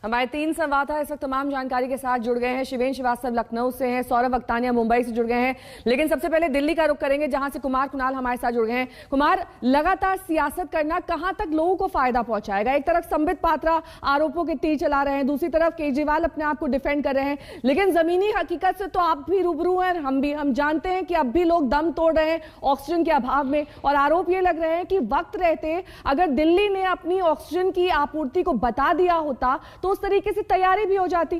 हमारे 3 संवाददाता इस वक्त तमाम जानकारी के साथ जुड़ गए हैं। शिवेन श्रीवास्तव लखनऊ से हैं, सौरभ अक्तानिया मुंबई से जुड़ गए हैं, लेकिन सबसे पहले दिल्ली का रुख करेंगे जहां से कुमार कुणाल हमारे साथ जुड़ गए हैं। कुमार, लगातार सियासत करना कहां तक लोगों को फायदा पहुंचाएगा? एक तरफ संबित पात्रा आरोपों के तीर चला रहे हैं, दूसरी तरफ केजरीवाल अपने आप को डिफेंड कर रहे हैं, लेकिन जमीनी हकीकत से तो आप भी रूबरू हैं, हम जानते हैं कि अब भी लोग दम तोड़ रहे हैं ऑक्सीजन के अभाव में, और आरोप ये लग रहे हैं कि वक्त रहते अगर दिल्ली ने अपनी ऑक्सीजन की आपूर्ति को बता दिया होता तो उस तरीके से तैयारी भी हो जाती।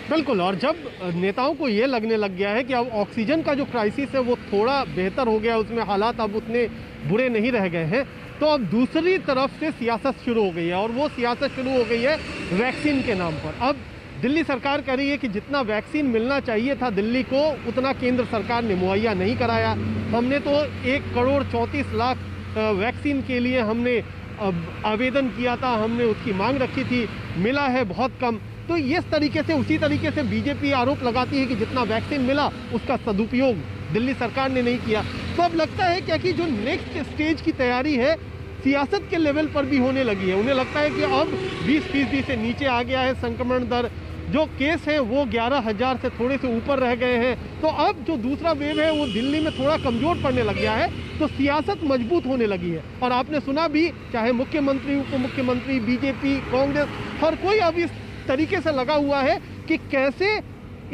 बिल्कुल, और जब नेताओं को ये लगने लग गया है कि अब ऑक्सीजन का जो क्राइसिस है वो थोड़ा बेहतर हो गया, उसमें हालात अब उतने बुरे नहीं रह गए हैं, तो अब दूसरी तरफ से सियासत शुरू हो गई है, और वो सियासत शुरू हो गई है वैक्सीन के नाम पर। अब दिल्ली सरकार कह रही है कि जितना वैक्सीन मिलना चाहिए था दिल्ली को, उतना केंद्र सरकार ने मुहैया नहीं कराया। हमने तो 1,34,00,000 वैक्सीन के लिए हमने आवेदन किया था, हमने उसकी मांग रखी थी, मिला है बहुत कम। तो इस तरीके से, उसी तरीके से बीजेपी आरोप लगाती है कि जितना वैक्सीन मिला उसका सदुपयोग दिल्ली सरकार ने नहीं किया। तो अब लगता है क्या कि जो नेक्स्ट स्टेज की तैयारी है सियासत के लेवल पर भी होने लगी है। उन्हें लगता है कि अब 20% से नीचे आ गया है संक्रमण दर, जो केस हैं वो 11,000 से थोड़े से ऊपर रह गए हैं, तो अब जो दूसरा वेव है वो दिल्ली में थोड़ा कमजोर पड़ने लग गया है, तो सियासत मजबूत होने लगी है। और आपने सुना भी, चाहे मुख्यमंत्री, उप मुख्यमंत्री, बीजेपी, कांग्रेस, हर कोई अब इस तरीके से लगा हुआ है कि कैसे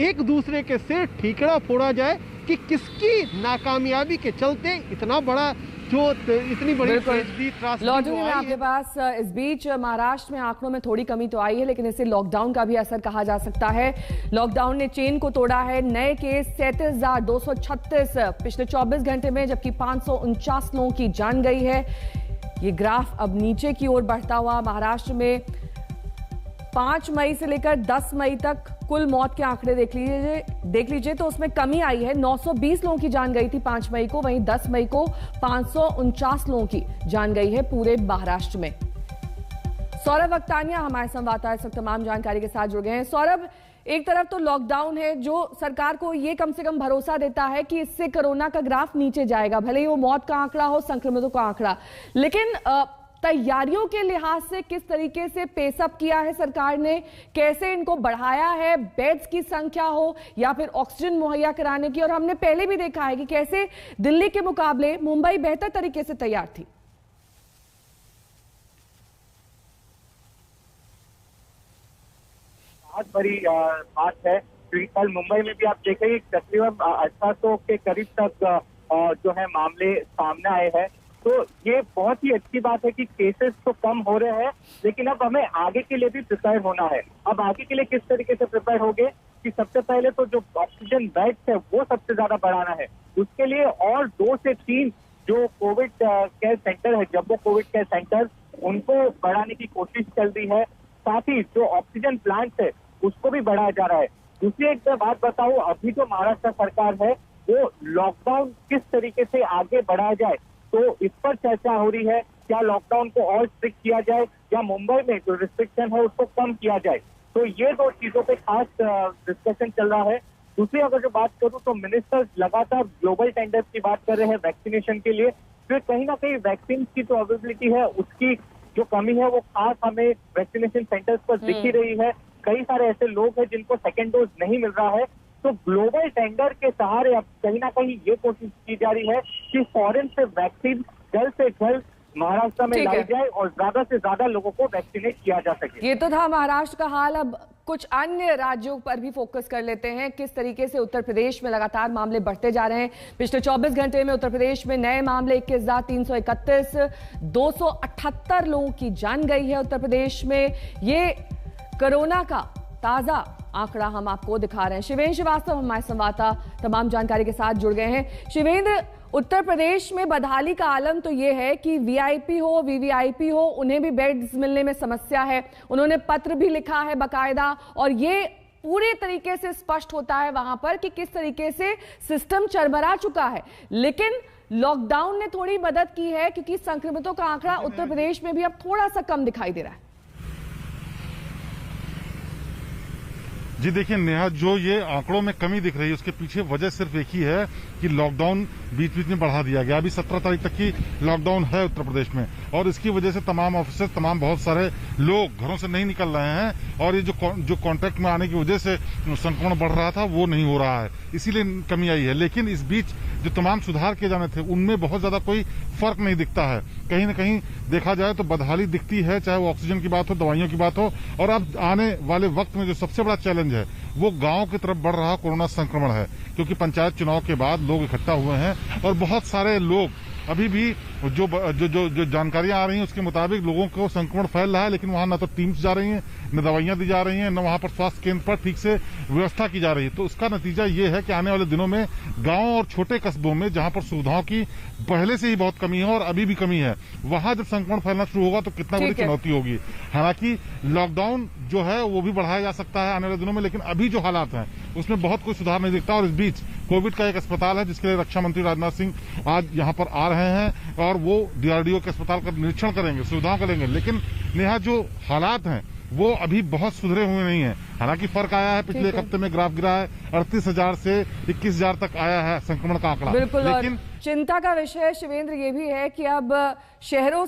एक दूसरे के सिर ठीकरा फोड़ा जाए, कि किसकी नाकामयाबी के चलते इतना बड़ा इतनी बड़ी लौटूंगी मैं आपके पास। इस बीच महाराष्ट्र में आंकड़ों में थोड़ी कमी तो आई है, लेकिन इसे लॉकडाउन का भी असर कहा जा सकता है। लॉकडाउन ने चेन को तोड़ा है। नए केस 37,236 पिछले 24 घंटे में, जबकि 549 लोगों की जान गई है। ये ग्राफ अब नीचे की ओर बढ़ता हुआ महाराष्ट्र में 5 मई से लेकर 10 मई तक कुल मौत के आंकड़े देख लीजिए तो उसमें कमी आई है। 920 लोगों की जान गई थी 5 मई को, वहीं 10 मई को 549 लोगों की जान गई है पूरे महाराष्ट्र में। सौरभ अक्तानिया हमारे संवाददाता इस वक्त तमाम जानकारी के साथ जुड़ गए हैं। सौरभ, एक तरफ तो लॉकडाउन है जो सरकार को ये कम से कम भरोसा देता है कि इससे कोरोना का ग्राफ नीचे जाएगा, भले ही वो मौत का आंकड़ा हो, संक्रमितों का आंकड़ा, लेकिन तैयारियों के लिहाज से किस तरीके से पेसअप किया है सरकार ने, कैसे इनको बढ़ाया है, बेड्स की संख्या हो या फिर ऑक्सीजन मुहैया कराने की? और हमने पहले भी देखा है कि कैसे दिल्ली के मुकाबले मुंबई बेहतर तरीके से तैयार थी। बहुत बड़ी बात है, क्योंकि कल मुंबई में भी आप देखेंगे तकरीबन 1800 के करीब तक जो है मामले सामने आए हैं। तो ये बहुत ही अच्छी बात है कि केसेस तो कम हो रहे हैं, लेकिन अब हमें आगे के लिए भी प्रिपेयर होना है। अब आगे के लिए किस तरीके से प्रिपेयर होंगे कि सबसे पहले तो जो ऑक्सीजन बेड्स है वो सबसे ज्यादा बढ़ाना है। उसके लिए और 2 से 3 जो कोविड केयर सेंटर है, जम्बो कोविड केयर सेंटर, उनको बढ़ाने की कोशिश चल रही है। साथ ही जो ऑक्सीजन प्लांट है उसको भी बढ़ाया जा रहा है। दूसरी एक बात बताऊं, अभी जो महाराष्ट्र सरकार है वो लॉकडाउन किस तरीके से आगे बढ़ाया जाए, तो इस पर चर्चा हो रही है। क्या लॉकडाउन को और स्ट्रिक्ट किया जाए या मुंबई में जो रिस्ट्रिक्शन है उसको कम किया जाए, तो ये 2 चीजों पे खास डिस्कशन चल रहा है। दूसरी अगर जो बात करूं तो मिनिस्टर लगातार ग्लोबल टेंडर्स की बात कर रहे हैं वैक्सीनेशन के लिए, फिर कहीं ना कहीं वैक्सीन की जो अवेलेबिलिटी है उसकी जो कमी है वो खास हमें वैक्सीनेशन सेंटर्स पर दिख ही रही है। कई सारे ऐसे लोग हैं जिनको सेकेंड डोज नहीं मिल रहा है, तो ग्लोबल टेंडर के सहारे अब कहीं ना कहीं ये कोशिश की जा रही है कि फॉरेन से वैक्सीन जल्द से जल्द महाराष्ट्र में लाई जाए और ज्यादा से ज्यादा लोगों को वैक्सीनेट किया जा सके। ये तो था महाराष्ट्र का हाल। अब कुछ अन्य राज्यों पर भी फोकस कर लेते हैं। किस तरीके से उत्तर प्रदेश में लगातार मामले बढ़ते जा रहे हैं। पिछले 24 घंटे में उत्तर प्रदेश में नए मामले 21,331, 278 लोगों की जान गई है उत्तर प्रदेश में। ये कोरोना का ताजा आंकड़ा हम आपको दिखा रहे हैं। शिवेंद्र श्रीवास्तव हमारे संवाददाता तमाम जानकारी के साथ जुड़ गए हैं। शिवेंद्र, उत्तर प्रदेश में बदहाली का आलम तो ये है कि वीआईपी हो, वीवीआईपी हो, उन्हें भी बेड्स मिलने में समस्या है। उन्होंने पत्र भी लिखा है बाकायदा, और ये पूरे तरीके से स्पष्ट होता है वहां पर कि किस तरीके से सिस्टम चरमरा चुका है। लेकिन लॉकडाउन ने थोड़ी मदद की है, क्योंकि संक्रमितों का आंकड़ा उत्तर प्रदेश में भी अब थोड़ा सा कम दिखाई दे रहा है। जी देखिए नेहा, जो ये आंकड़ों में कमी दिख रही है उसके पीछे वजह सिर्फ एक ही है कि लॉकडाउन बीच बीच में बढ़ा दिया गया। अभी 17 तारीख तक की लॉकडाउन है उत्तर प्रदेश में और इसकी वजह से तमाम ऑफिसर, तमाम बहुत सारे लोग घरों से नहीं निकल रहे हैं और ये जो कॉन्टैक्ट में आने की वजह से संक्रमण बढ़ रहा था वो नहीं हो रहा है, इसीलिए कमी आई है। लेकिन इस बीच जो तमाम सुधार किए जाने थे उनमें बहुत ज्यादा कोई फर्क नहीं दिखता है। कहीं ना कहीं देखा जाए तो बदहाली दिखती है, चाहे वो ऑक्सीजन की बात हो, दवाइयों की बात हो। और अब आने वाले वक्त में जो सबसे बड़ा चैलेंज है वो गांव की तरफ बढ़ रहा कोरोना संक्रमण है, क्योंकि पंचायत चुनाव के बाद लोग इकट्ठा हुए हैं और बहुत सारे लोग अभी भी जो जानकारियां आ रही हैं उसके मुताबिक लोगों को संक्रमण फैल रहा है, लेकिन वहां न तो टीम्स जा रही हैं, न दवाइयां दी जा रही हैं, न वहां पर स्वास्थ्य केंद्र पर ठीक से व्यवस्था की जा रही है। तो उसका नतीजा ये है कि आने वाले दिनों में गांव और छोटे कस्बों में जहां पर सुविधाओं की पहले से ही बहुत कमी है और अभी भी कमी है, वहां जब संक्रमण फैलना शुरू होगा तो कितना बड़ी चुनौती होगी। हालांकि लॉकडाउन जो है वो भी बढ़ाया जा सकता है आने वाले दिनों में, लेकिन अभी जो हालात हैं उसमें बहुत कोई सुधार नहीं दिखता। और इस बीच कोविड का एक अस्पताल है जिसके लिए रक्षा मंत्री राजनाथ सिंह आज यहाँ पर आ रहे हैं और वो DRDO के अस्पताल का निरीक्षण करेंगे, सुविधाओं का लेंगे। लेकिन नेहा, जो हालात हैं वो अभी बहुत सुधरे हुए नहीं है। हालांकि फर्क आया है, पिछले एक हफ्ते में ग्राफ गिरा है, 38,000 से 21,000 तक आया है संक्रमण का आंकड़ा। बिल्कुल, लेकिन चिंता का विषय शिवेंद्र ये भी है कि अब शहरों